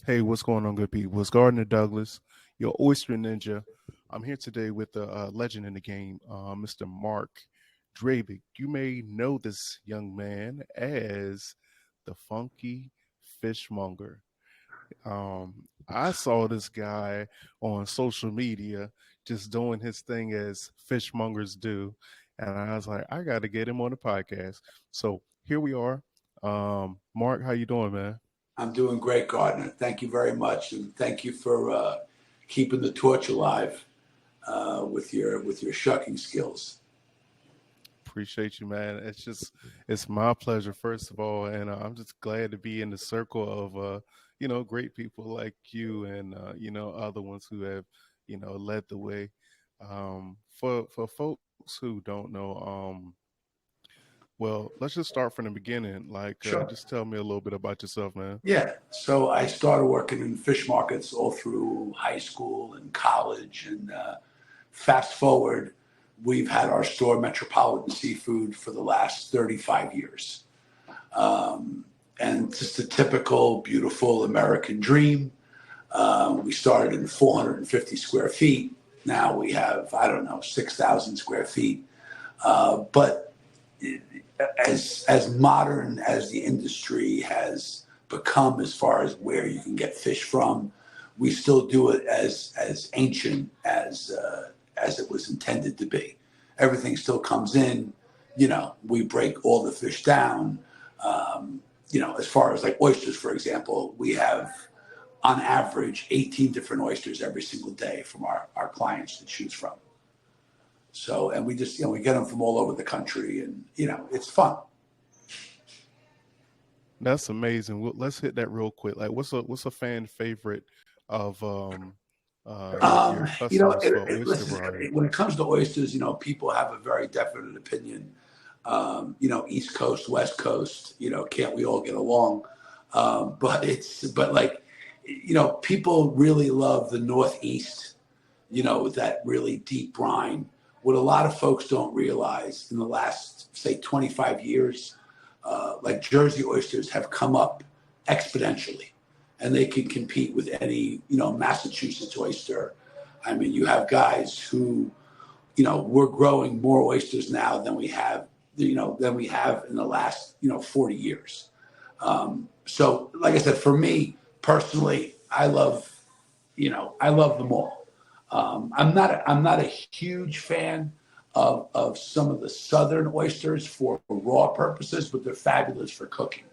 Hey, what's going on, good people? It's Gardner Douglas, your oyster ninja. I'm here today with the legend in the game, Mr. Mark Drabich. You may know this young man as the Funky Fishmonger. I saw this guy on social media just doing his thing as fishmongers do, and I was like, I got to get him on the podcast. So here we are. Mark, how you doing, man? I'm doing great, Gardner. Thank you very much, and thank you for keeping the torch alive with your shucking skills. Appreciate you, man. It's my pleasure, first of all, and I'm just glad to be in the circle of great people like you and other ones who have led the way. For folks who don't know, well, let's just start from the beginning. Like, Sure. just tell me a little bit about yourself, man. Yeah. So I started working in fish markets all through high school and college, and fast forward, we've had our store Metropolitan Seafood for the last 35 years. And just a typical, beautiful American dream. We started in 450 square feet. Now we have, I don't know, 6,000 square feet. But as modern as the industry has become as far as where you can get fish from, we still do it as ancient as it was intended to be. Everything still comes in. We break all the fish down. As far as like oysters, for example, we have on average 18 different oysters every single day from our clients to choose from. So, and we just, we get them from all over the country, and, it's fun. That's amazing. Let's hit that real quick. Like, what's a fan favorite of your customers for oyster variety? When it comes to oysters, people have a very definite opinion. East Coast, West Coast, can't we all get along? But like, people really love the Northeast, with that really deep brine. What a lot of folks don't realize in the last, say, 25 years, like Jersey oysters have come up exponentially, and they can compete with any, Massachusetts oyster. I mean, you have guys who, we're growing more oysters now than we have in the last, 40 years. So, like I said, for me personally, I love them all. I'm not a huge fan of some of the southern oysters for raw purposes, but they're fabulous for cooking.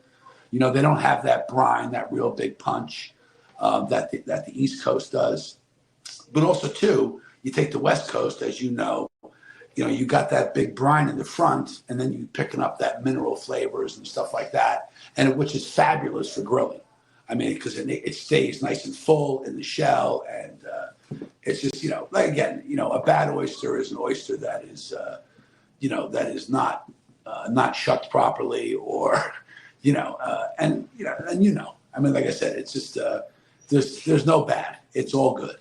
They don't have that brine, that real big punch that the East Coast does. But also, too, you take the West Coast, as you got that big brine in the front, and then you're picking up that mineral flavors and stuff like that, and which is fabulous for grilling. I mean, because it stays nice and full in the shell, and it's just, like again, a bad oyster is an oyster that is, that is not shucked properly, or, I mean, like I said, it's just, there's no bad. It's all good.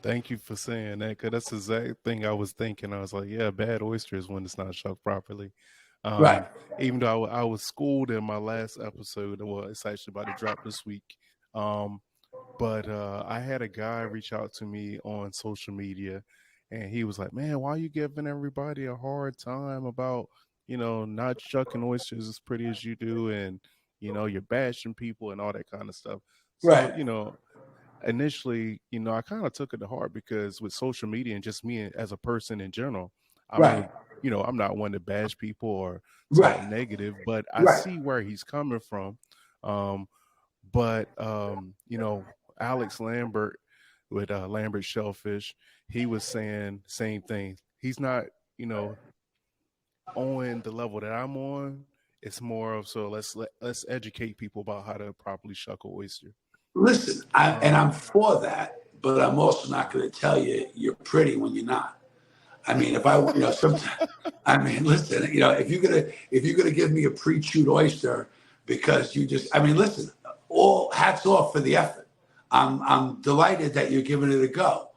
Thank you for saying that, because that's the exact thing I was thinking. I was like, yeah, bad oyster is when it's not shucked properly. Right. Even though I was schooled in my last episode, well, it's actually about to drop this week. But I had a guy reach out to me on social media, and he was like, man, why are you giving everybody a hard time about, not shucking oysters as pretty as you do, and, you're bashing people and all that kind of stuff. So, Right. Initially, I kind of took it to heart, because with social media and just me as a person in general, Right. I'm not one to bash people or talk Right. negative, but I Right. see where he's coming from. But Alex Lambert with Lambert Shellfish, he was saying same thing. He's not, on the level that I'm on. It's more of, so let's educate people about how to properly shuck an oyster. Listen, I'm for that, but I'm also not going to tell you you're pretty when you're not. I mean, if I, sometimes, I mean, listen, if you're gonna give me a pre-chewed oyster because I mean, listen, all hats off for the effort. I'm delighted that you're giving it a go,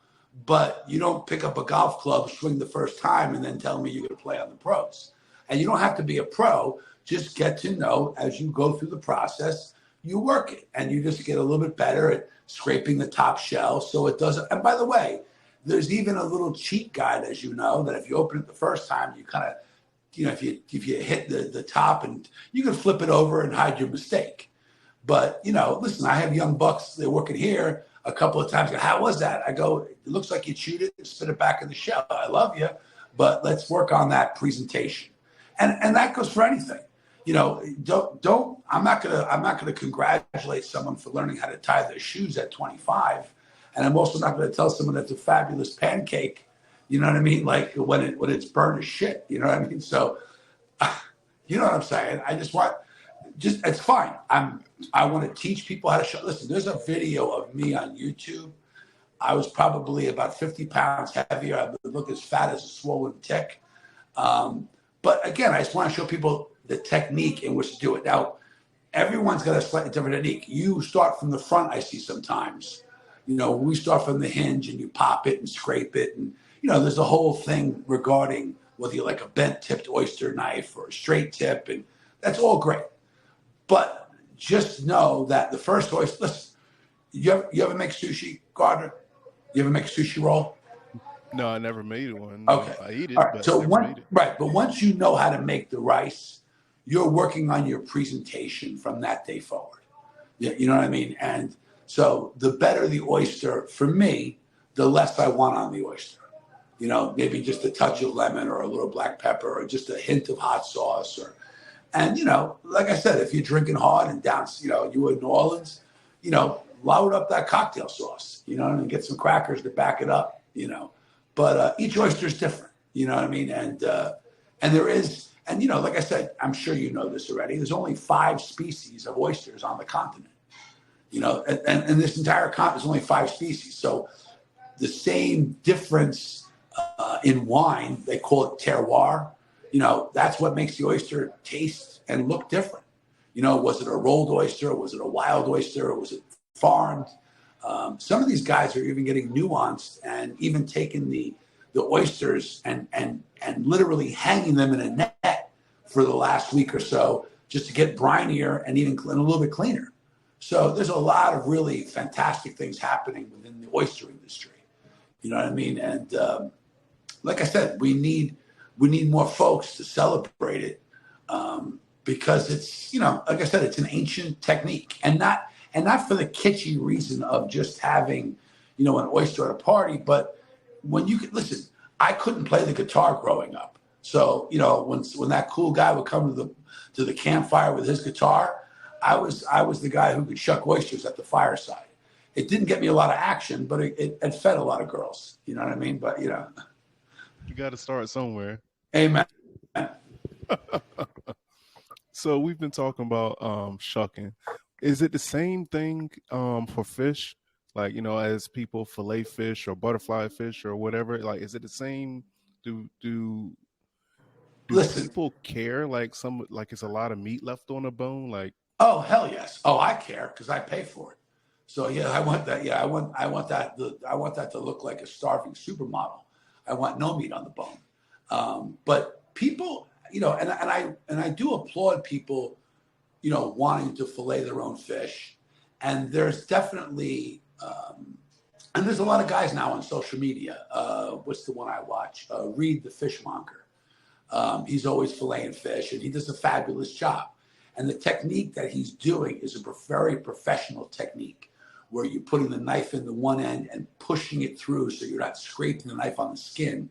but you don't pick up a golf club, swing the first time, and then tell me you're gonna play on the pros. And you don't have to be a pro. Just get to know as you go through the process. you work it and you just get a little bit better at scraping the top shell so it doesn't. And by the way, there's even a little cheat guide, as you know, that if you open it the first time, you kind of, if you hit the top, and you can flip it over and hide your mistake. But, listen, I have young bucks, they're working here a couple of times. How was that? I go, it looks like you chewed it and spit it back in the shell. I love you, but let's work on that presentation. And that goes for anything. I'm not gonna congratulate someone for learning how to tie their shoes at 25. And I'm also not going to tell someone that's a fabulous pancake, you know what I mean? Like when it's burnt as shit, you know what I mean? So, you know what I'm saying? It's fine. I want to teach people how to show. Listen, there's a video of me on YouTube. I was probably about 50 pounds heavier. I would look as fat as a swollen tick. But again, I just want to show people the technique in which to do it. Now, everyone's got a slightly different technique. You start from the front, I see sometimes. We start from the hinge and you pop it and scrape it. And, there's a whole thing regarding whether you like a bent tipped oyster knife or a straight tip. And that's all great. But just know that the first oyster, listen, you ever make sushi, Gardner? You ever make a sushi roll? No, I never made one. Okay. I eat it, all right. but So I never made it. Right. But once you know how to make the rice, you're working on your presentation from that day forward. You know what I mean? And so the better the oyster, for me, the less I want on the oyster. Maybe just a touch of lemon or a little black pepper or just a hint of hot sauce. And like I said, if you're drinking hard and down, you were in New Orleans, load up that cocktail sauce, and get some crackers to back it up, But each oyster is different, you know what I mean? And there is, and like I said, I'm sure you know this already. There's only 5 species of oysters on the continent. And this entire continent is only 5 species. So the same difference in wine, they call it terroir. That's what makes the oyster taste and look different. Was it a rolled oyster? Was it a wild oyster? Or was it farmed? Some of these guys are even getting nuanced and even taking the oysters and literally hanging them in a net for the last week or so just to get brinier and even a little bit cleaner. So there's a lot of really fantastic things happening within the oyster industry. You know what I mean? And like I said, we need more folks to celebrate it because it's, like I said, it's an ancient technique and not for the kitschy reason of just having, an oyster at a party. But when you could listen, I couldn't play the guitar growing up. So, when that cool guy would come to the campfire with his guitar, I was the guy who could shuck oysters at the fireside. It didn't get me a lot of action, but it fed a lot of girls. You know what I mean? But, You got to start somewhere. Amen. So we've been talking about shucking. Is it the same thing for fish? Like, as people fillet fish or butterfly fish or whatever, like, is it the same? Do Listen, people care? Like it's a lot of meat left on the bone? Like, oh, hell yes. Oh, I care because I pay for it. So yeah, I want that. Yeah, I want that to look like a starving supermodel. I want no meat on the bone. But people, and I do applaud people, wanting to fillet their own fish. And there's definitely, and there's a lot of guys now on social media. What's the one I watch? Reed the Fishmonger. He's always filleting fish, and he does a fabulous job. And the technique that he's doing is a very professional technique, where you're putting the knife in the one end and pushing it through so you're not scraping the knife on the skin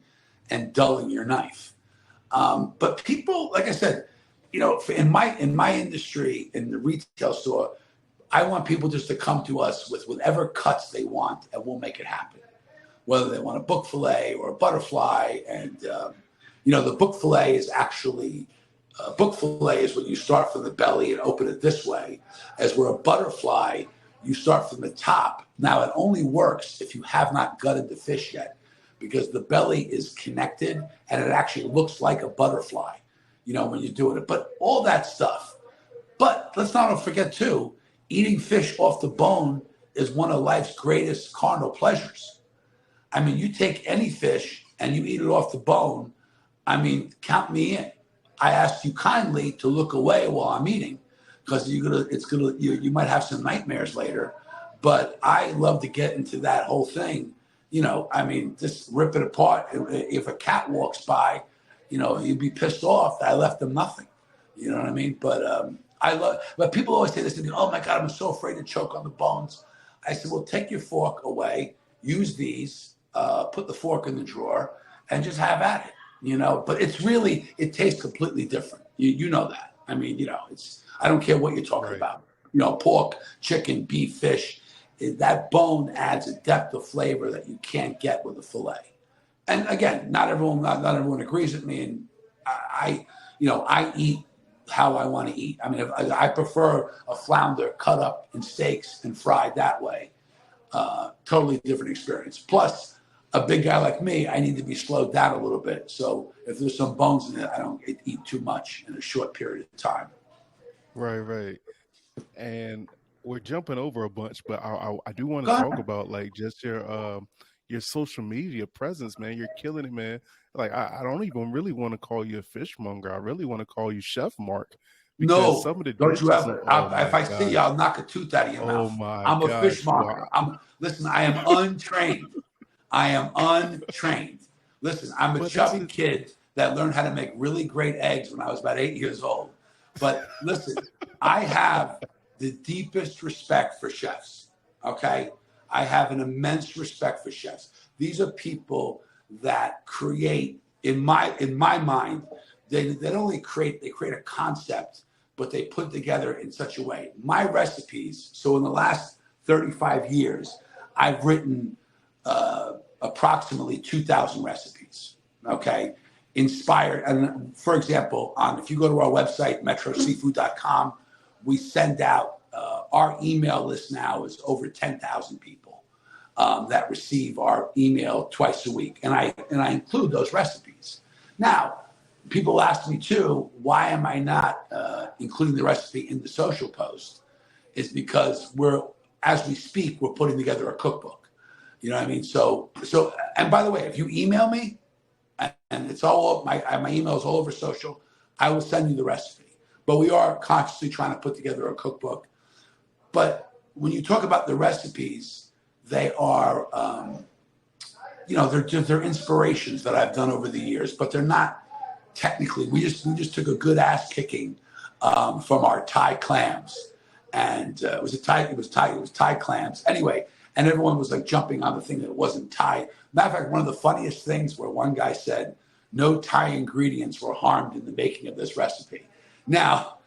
and dulling your knife. But people, like I said, in my industry, in the retail store, I want people just to come to us with whatever cuts they want, and we'll make it happen. Whether they want a book fillet or a butterfly, and the book fillet is actually book fillet is when you start from the belly and open it this way, as where a butterfly you start from the top. Now it only works if you have not gutted the fish yet, because the belly is connected and it actually looks like a butterfly, when you're doing it. But all that stuff. But let's not forget too, eating fish off the bone is one of life's greatest carnal pleasures. I mean, you take any fish and you eat it off the bone. I mean, count me in. I ask you kindly to look away while I'm eating, because you might have some nightmares later. But I love to get into that whole thing. I mean, just rip it apart. If a cat walks by, you'd be pissed off that I left them nothing. You know what I mean? But but people always say this to me, oh my God, I'm so afraid to choke on the bones. I said, well, take your fork away, use these, put the fork in the drawer, and just have at it, But it tastes completely different. You know that. I mean, I don't care what you're talking about. Pork, chicken, beef, fish. That bone adds a depth of flavor that you can't get with a fillet. And again, not everyone agrees with me, and I eat how I want to eat. I mean, I prefer a flounder cut up in steaks and fried that way. Totally different experience. Plus, a big guy like me, I need to be slowed down a little bit. So if there's some bones in it, I don't eat too much in a short period of time. Right. And we're jumping over a bunch, but I do want to talk about like just your social media presence, man. You're killing it, man. Like I don't even really want to call you a fishmonger. I really want to call you Chef Mark. No, some of the don't you ever. If I see you, I'll knock a tooth out of your mouth. I'm a fishmonger. Listen, I am untrained. Listen, I'm a chubby kid that learned how to make really great eggs when I was about 8 years old. But listen, I have the deepest respect for chefs, okay? I have an immense respect for chefs. These are people that create, in my mind, they don't only create, they create a concept, but they put together in such a way. My recipes, so in the last 35 years, I've written approximately 2,000 recipes, okay? Inspired, and for example, if you go to our website, metroseafood.com, we send out, our email list now is over 10,000 people that receive our email twice a week. And I include those recipes. Now, people ask me too, why am I not including the recipe in the social post? Is because as we speak, we're putting together a cookbook. You know what I mean? So, and by the way, if you email me, and it's all my email is all over social, I will send you the recipe. But we are consciously trying to put together a cookbook. But when you talk about the recipes, they are, they're inspirations that I've done over the years, but they're not technically. We just took a good ass kicking from our Thai clams, and it was Thai clams anyway. And everyone was like jumping on the thing that it wasn't Thai. Matter of fact, one of the funniest things where one guy said no Thai ingredients were harmed in the making of this recipe. Now,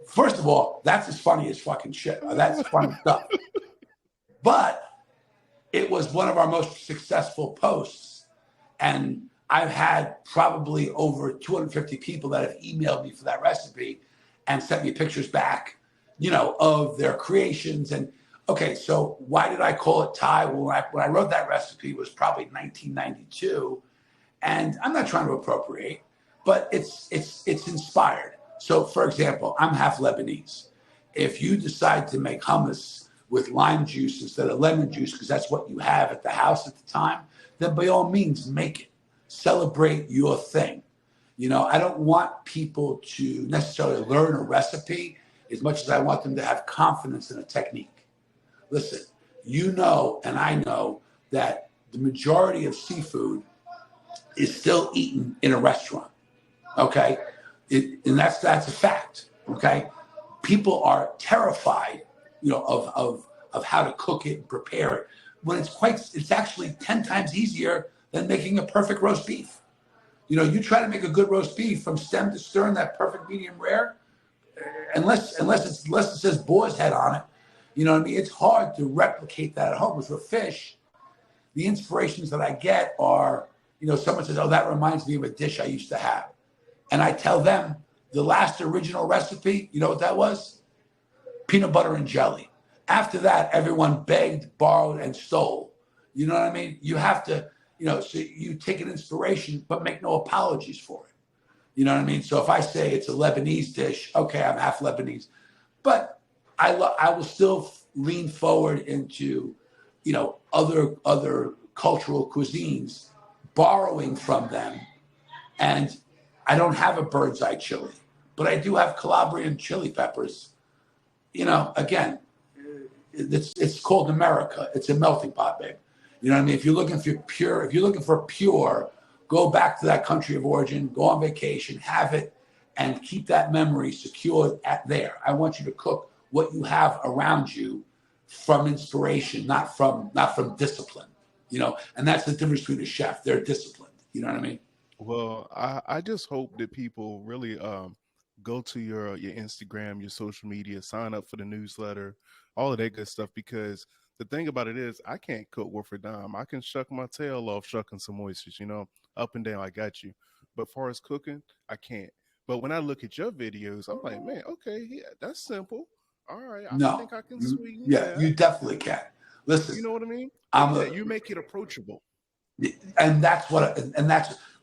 first of all, that's as funny as fucking shit. That's funny stuff. But it was one of our most successful posts. And I've had probably over 250 people that have emailed me for that recipe and sent me pictures back, of their creations. And okay, so why did I call it Thai? Well, when I wrote that recipe, it was probably 1992. And I'm not trying to appropriate, but it's inspired. So, for example, I'm half Lebanese. If you decide to make hummus with lime juice instead of lemon juice, because that's what you have at the house at the time, then by all means, make it. Celebrate your thing. I don't want people to necessarily learn a recipe as much as I want them to have confidence in a technique. Listen, and I know that the majority of seafood is still eaten in a restaurant, okay? And that's a fact, okay? People are terrified, of how to cook it and prepare it, when it's actually 10 times easier than making a perfect roast beef. You try to make a good roast beef from stem to stern, that perfect medium rare, unless it says boar's head on it, it's hard to replicate that at home. With fish, the inspirations that I get are, someone says, oh, that reminds me of a dish I used to have. And I tell them the last original recipe, you know what that was? Peanut butter and jelly. After that, everyone begged, borrowed, and stole. You know what I mean? You have to, so you take an inspiration, but make no apologies for it. You know what I mean? So if I say it's a Lebanese dish, okay, I'm half Lebanese. But I will still lean forward into, other cultural cuisines, borrowing from them. And I don't have a bird's eye chili, but I do have Calabrian chili peppers. Again, it's called America. It's a melting pot, babe. You know what I mean? If you're looking for pure, go back to that country of origin, go on vacation, have it, and keep that memory secured there. I want you to cook what you have around you from inspiration, not from discipline. And that's the difference between a chef. They're disciplined. You know what I mean? Well, I just hope that people really go to your Instagram, your social media, sign up for the newsletter, all of that good stuff. Because the thing about it is, I can't cook worth a dime. I can shuck my tail off shucking some oysters, up and down. I got you. But as far as cooking, I can't. But when I look at your videos, I'm like, man, okay, yeah, that's simple. All right, I No, think I can sweeten yeah, that. you definitely can. Listen, You know what I mean? You make it approachable. And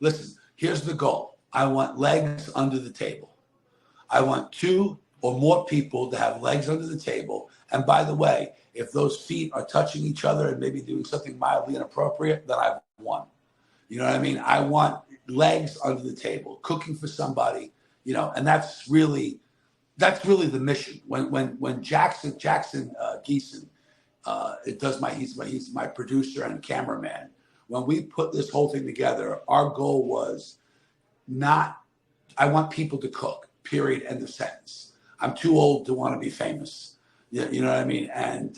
listen, here's the goal. I want legs under the table. I want 2 or more people to have legs under the table. And by the way, if those feet are touching each other and maybe doing something mildly inappropriate, then I've won. You know what I mean? I want legs under the table, cooking for somebody, and that's really the mission. When Jackson Geeson, he's my producer and cameraman. When we put this whole thing together, our goal was I want people to cook, period, end of sentence. I'm too old to want to be famous. You know what I mean? And,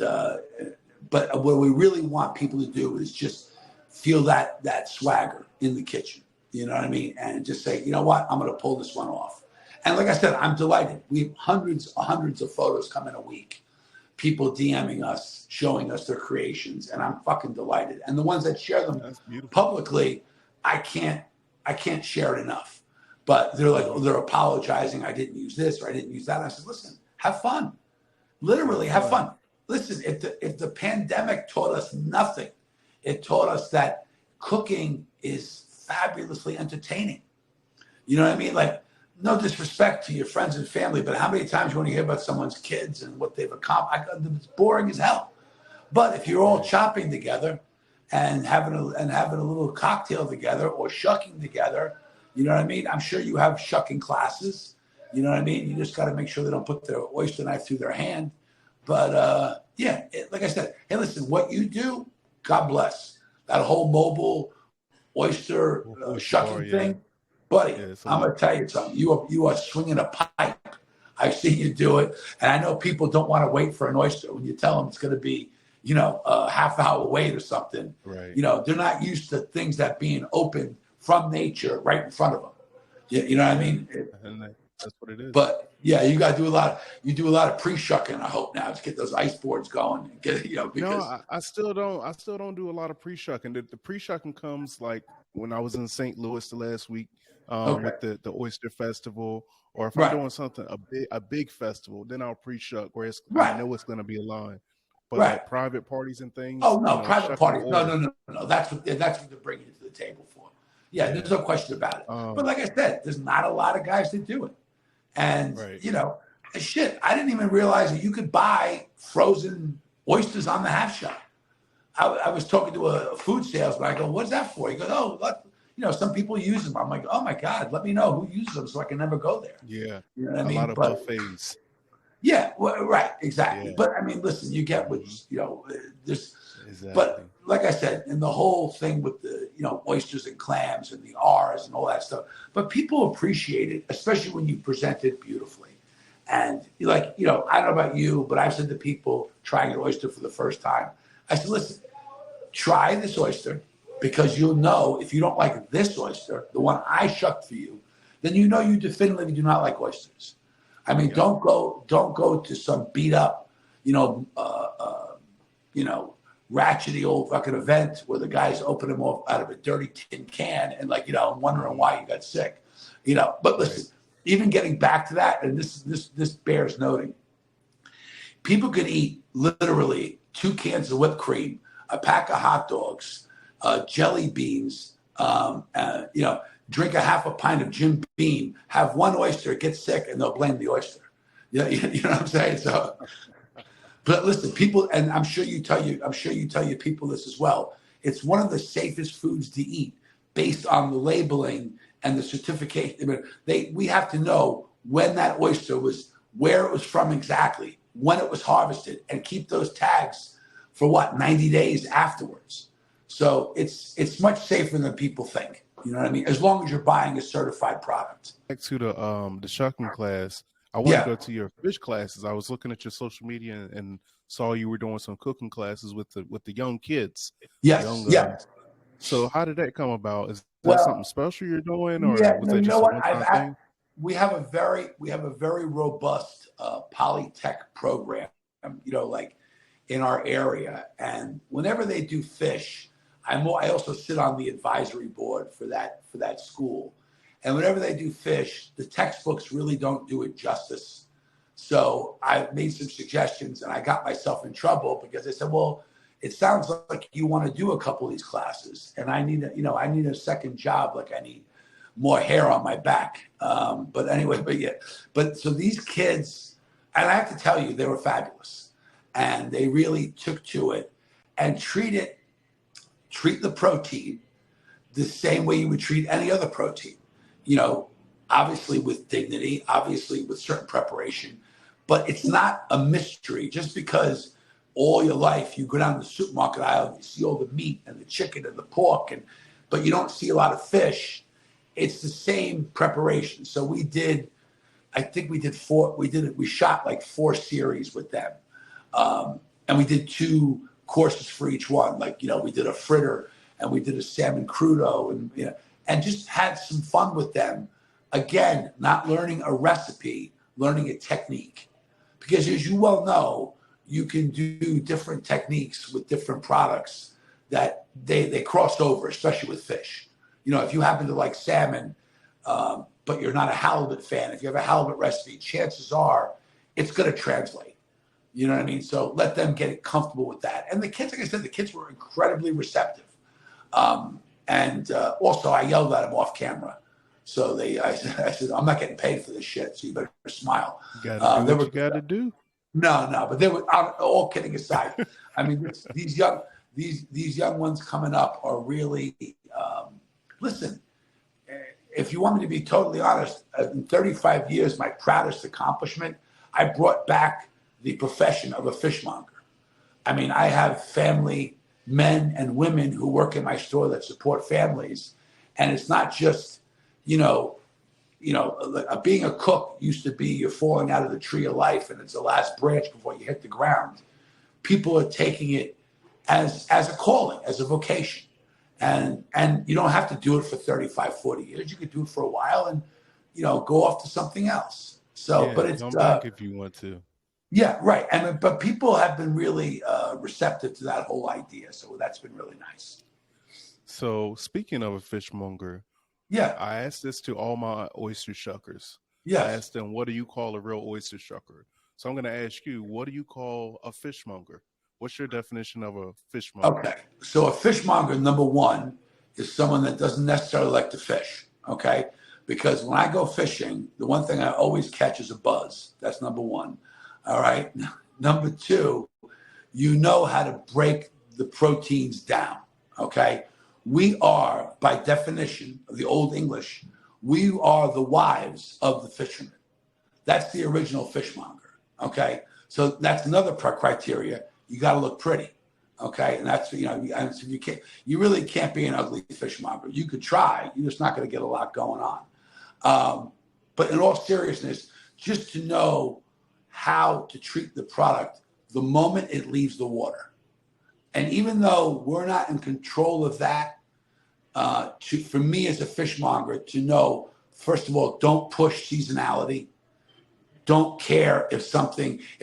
but what we really want people to do is just feel that swagger in the kitchen. You know what I mean? And just say, you know what? I'm going to pull this one off. And like I said, I'm delighted. We have hundreds of photos come in a week. People DMing us, showing us their creations, and I'm fucking delighted. And the ones that share them publicly, I can't share it enough. But they're apologizing. I didn't use this or I didn't use that. I said, listen, have fun. Literally, have fun. Listen, if the pandemic taught us nothing, it taught us that cooking is fabulously entertaining. You know what I mean? Like, no disrespect to your friends and family, but how many times you want to hear about someone's kids and what they've accomplished? It's boring as hell. But if you're all chopping together and having a little cocktail together or shucking together, you know what I mean? I'm sure you have shucking classes. You know what I mean? You just got to make sure they don't put their oyster knife through their hand. But like I said, hey, listen, what you do, God bless. That whole mobile oyster shucking thing. Buddy, I'm going to tell you something. You are swinging a pipe. I've seen you do it. And I know people don't want to wait for an oyster. When you tell them it's going to be, a half-hour wait or something, right? They're not used to things that being open from nature right in front of them. You know what I mean? That's what it is. But yeah, you got to do a lot. You do a lot of pre-shucking, I hope, now to get those ice boards going. And get because no, I still don't do a lot of pre-shucking. The pre-shucking comes like when I was in St. Louis the last week. With the Oyster Festival, or if I'm doing something a big festival, then I'll pre-shuck where I know it's going to be a line. But like private parties and things. Oh no, private parties. No. That's what they're bringing it to the table for. Yeah, there's no question about it. But like I said, there's not a lot of guys that do it, and shit, I didn't even realize that you could buy frozen oysters on the half shop. I was talking to a food salesman. I go, "What's that for?" He goes, "Oh, look. Some people use them." I'm like, oh my God, let me know who uses them so I can never go there. Yeah. You know what I mean? A lot of buffets. Yeah, well, right, exactly. Yeah. But I mean, listen, you get what, this, exactly. But like I said, in the whole thing with the, oysters and clams and the R's and all that stuff, but people appreciate it, especially when you present it beautifully. And I don't know about you, but I've said to people trying an oyster for the first time, I said, listen, try this oyster. Because you'll know if you don't like this oyster, the one I shucked for you, then you definitively do not like oysters. I mean, don't go to some beat up, ratchety old fucking event where the guys open them off out of a dirty tin can and wondering why you got sick, But listen, even getting back to that, and this bears noting, people could eat literally 2 cans of whipped cream, a pack of hot dogs. Jelly beans, drink a half a pint of Jim Beam, have one oyster, get sick, and they'll blame the oyster. You know what I'm saying? So, but listen, people, and I'm sure you tell your people this as well. It's one of the safest foods to eat based on the labeling and the certification. We have to know when that oyster was, where it was from exactly, when it was harvested, and keep those tags for what, 90 days afterwards. So it's much safer than people think. You know what I mean? As long as you're buying a certified product. Back to the shucking class. I want to Yeah. go to your fish classes. I was looking at your social media and saw you were doing some cooking classes with the young kids. Yes. Young. Yeah. So how did that come about? Is that something Well, special you're doing, or yeah. was No, that you know just a what? one-time thing? We have a very robust polytech program. Like in our area, and whenever they do fish, I also sit on the advisory board for that school. And whenever they do fish, the textbooks really don't do it justice. So I made some suggestions, and I got myself in trouble because they said, "Well, it sounds like you want to do a couple of these classes, and I need a second job. Like I need more hair on my back." But anyway, but so these kids, and I have to tell you, they were fabulous, and they really took to it and treat the protein the same way you would treat any other protein. Obviously with dignity, obviously with certain preparation, but it's not a mystery. Just because all your life you go down the supermarket aisle and you see all the meat and the chicken and the pork, but you don't see a lot of fish, it's the same preparation. So we shot like 4 series with them. And we did 2 courses for each one. Like, we did a fritter and we did a salmon crudo and just had some fun with them. Again, not learning a recipe, learning a technique. Because as you well know, you can do different techniques with different products that they cross over, especially with fish. If you happen to like salmon, but you're not a halibut fan, if you have a halibut recipe, chances are it's going to translate. You know what I mean? So let them get comfortable with that. And the kids, like I said, the kids were incredibly receptive. And also I yelled at them off camera. So I said, "I'm not getting paid for this shit, so you better smile." You got to do what you got to do. No, but they were, all kidding aside. I mean, these young ones coming up are really, listen, if you want me to be totally honest, in 35 years, my proudest accomplishment, I brought back the profession of a fishmonger. I mean, I have family, men and women who work in my store that support families. And it's not just, being a cook used to be you're falling out of the tree of life and it's the last branch before you hit the ground. People are taking it as a calling, as a vocation. And you don't have to do it for 35, 40 years. You could do it for a while and, go off to something else. So, Yeah, but it's come back if you want to. yeah, right. But people have been really receptive to that whole idea. So that's been really nice. So speaking of a fishmonger, Yeah. I asked this to all my oyster shuckers. Yes. I asked them, what do you call a real oyster shucker? So I'm going to ask you, what do you call a fishmonger? What's your definition of a fishmonger? Okay. So a fishmonger, number one, is someone that doesn't necessarily like to fish. Okay. Because when I go fishing, the one thing I always catch is a buzz. That's number one. All right. Number two, you know how to break the proteins down. Okay. We are, by definition of the Old English, we are the wives of the fishermen. That's the original fishmonger. Okay. So that's another criteria. You got to look pretty. Okay. And that's, you really can't be an ugly fishmonger. You could try, you're just not going to get a lot going on. But in all seriousness, just to know how to treat the product the moment it leaves the water. And even though we're not in control of that, for me as a fishmonger to know, first of all, don't push seasonality. Don't care if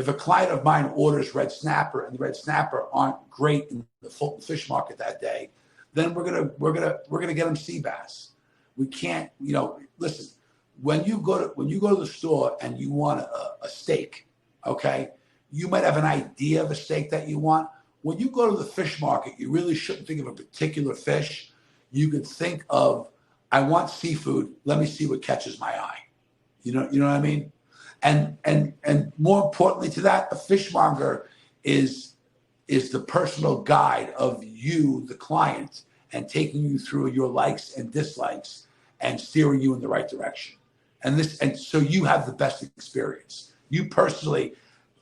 a client of mine orders red snapper and the red snapper aren't great in the Fulton fish market that day, then we're gonna get them sea bass. We can't, listen. When you go to the store and you want a steak, okay, you might have an idea of a steak that you want. When you go to the fish market, you really shouldn't think of a particular fish. You could think of, I want seafood. Let me see what catches my eye. You know what I mean? And more importantly to that, a fishmonger is the personal guide of you, the client, and taking you through your likes and dislikes and steering you in the right direction. and so you have the best experience. You personally,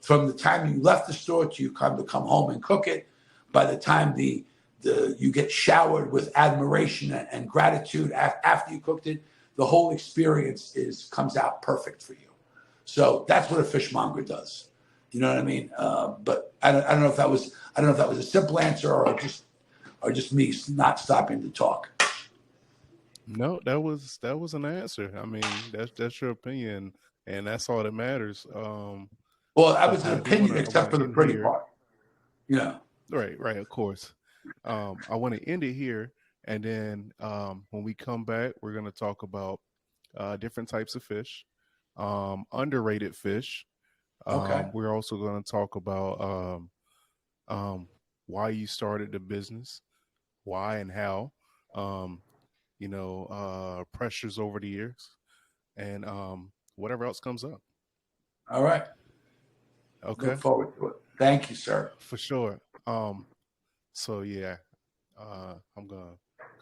from the time you left the store to you come home and cook it, by the time you get showered with admiration and gratitude after you cooked it, the whole experience comes out perfect for you. So that's what a fishmonger does. You know what I mean? But I don't know if that was a simple answer or just me not stopping to talk. No, that was an answer. I mean, that's your opinion, and that's all that matters. Well, that But was an I opinion, want except for to the end pretty here. part. Yeah. Right, of course. I want to end it here, and then when we come back, we're going to talk about different types of fish, underrated fish. Okay. We're also going to talk about why you started the business, why and how. Um, pressures over the years, and whatever else comes up. All right. Okay, Look forward to it. Thank you, sir. for sure. So yeah, I'm gonna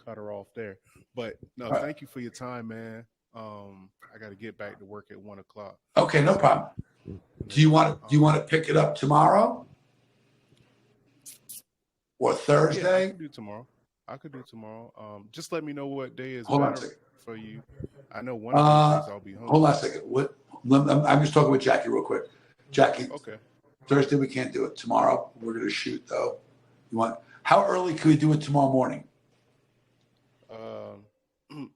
cut her off there. But no, All right. thank you for your time, man. I got to get back to work at 1 o'clock. Okay, no So, problem. Do you want to pick it up tomorrow or Yeah, I Thursday? could do tomorrow. I could do tomorrow. Just let me know what day is Hold on a better second. for you. I know one of those days I'll be Hold home. on a second. I'm just talking with Jackie real quick. Jackie, Okay. Thursday we can't do it. Tomorrow we're going to shoot though. How early can we do it tomorrow morning?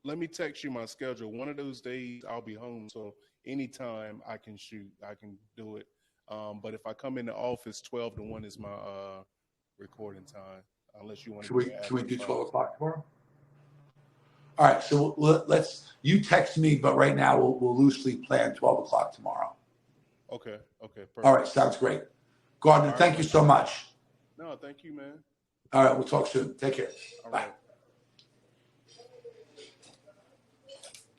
Let me text you my schedule. One of those days I'll be home, so anytime I can shoot, I can do it. But if I come in the office, 12 to 1 is my recording time. Unless you want to do it Can we after do 5. 12 o'clock tomorrow? All right. So you text me, but right now we'll loosely plan 12 o'clock tomorrow. Okay. Perfect. All right. Sounds great. Gardner, All right, thank you so much. No, thank you, man. All right. We'll talk soon. Take care. All Bye. right.